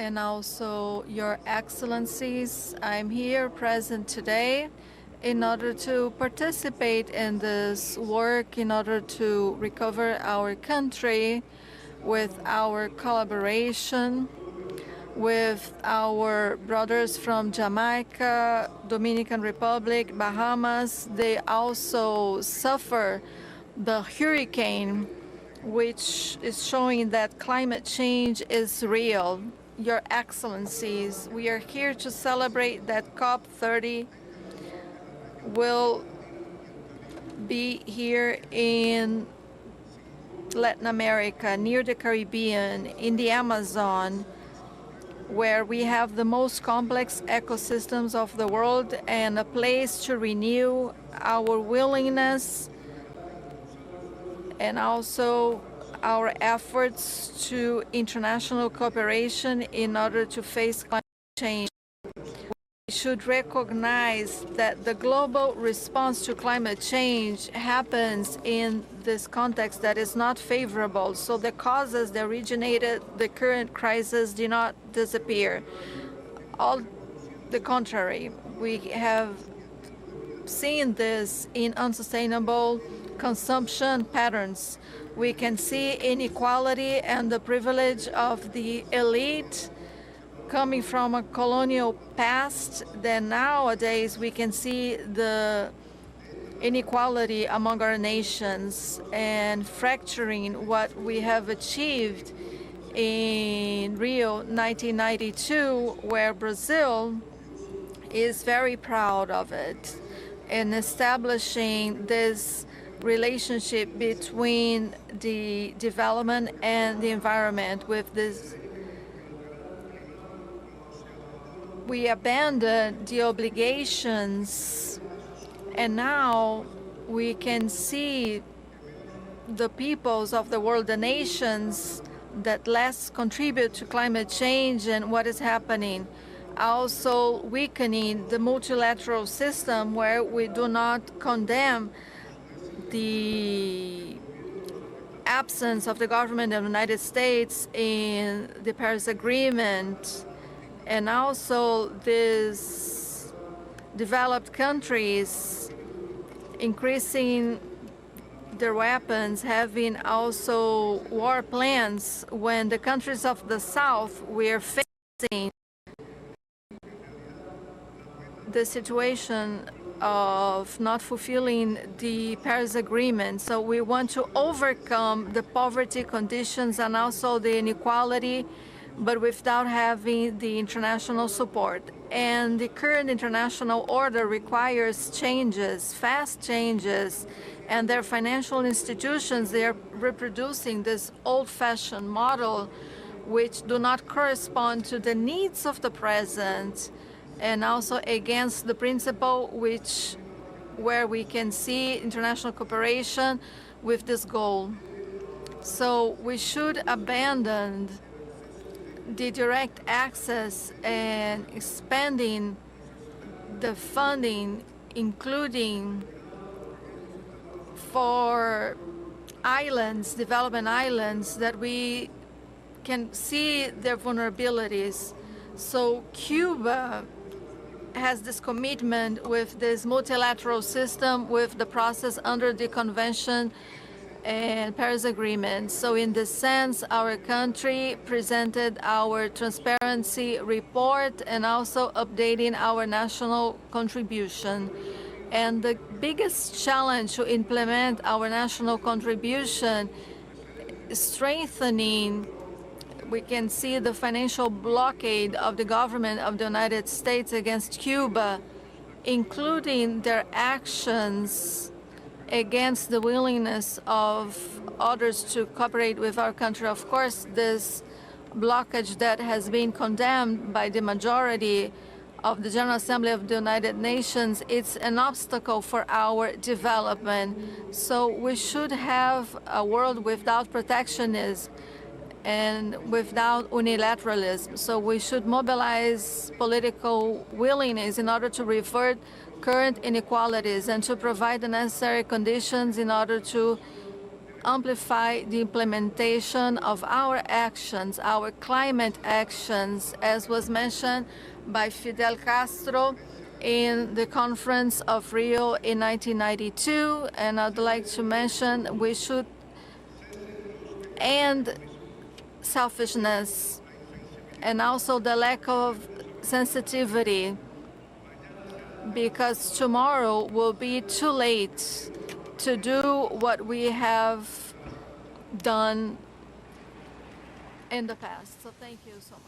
and also Your Excellencies. I'm here present today in order to participate in this work, in order to recover our country with our collaboration with our brothers from Jamaica, Dominican Republic, Bahamas. They also suffer the hurricane, which is showing that climate change is real. Your Excellencies, we are here to celebrate that COP30 will be here in Latin America, near the Caribbean, in the Amazon, where we have the most complex ecosystems of the world and a place to renew our willingness and also our efforts to international cooperation in order to face climate change. We should recognize that the global response to climate change happens in this context that is not favorable. So the causes that originated the current crisis do not disappear. All the contrary, we have seen this in unsustainable consumption patterns. We can see inequality and the privilege of the elite coming from a colonial past. Then nowadays we can see the inequality among our nations and fracturing what we have achieved in Rio 1992, where Brazil is very proud of it, in establishing this relationship between the development and the environment. With this, we abandoned the obligations, and now we can see the peoples of the world, the nations that less contribute to climate change and what is happening. Also weakening the multilateral system, where we do not condemn the absence of the government of the United States in the Paris Agreement, and also these developed countries increasing their weapons, having also war plans, when the countries of the South were facing the situation of not fulfilling the Paris Agreement. So we want to overcome the poverty conditions and also the inequality, but without having the international support. And the current international order requires changes, fast changes, and their financial institutions, they are reproducing this old-fashioned model which do not correspond to the needs of the present, and also against the principle where we can see international cooperation with this goal. So we should abandon the direct access and expanding the funding, including for islands, development islands, that we can see their vulnerabilities. So Cuba has this commitment with this multilateral system, with the process under the Convention and Paris Agreement. So in this sense, our country presented our transparency report and also updating our national contribution. And the biggest challenge to implement our national contribution is strengthening. We can see the financial blockade of the government of the United States against Cuba, including their actions against the willingness of others to cooperate with our country. Of course, this blockage that has been condemned by the majority of the General Assembly of the United Nations, it's an obstacle for our development. So we should have a world without protectionism and without unilateralism. So we should mobilize political willingness in order to revert current inequalities and to provide the necessary conditions in order to amplify the implementation of our actions, our climate actions, as was mentioned by Fidel Castro in the conference of Rio in 1992. And I'd like to mention we should end selfishness and also the lack of sensitivity, because tomorrow will be too late to do what we have done in the past. So thank you so much.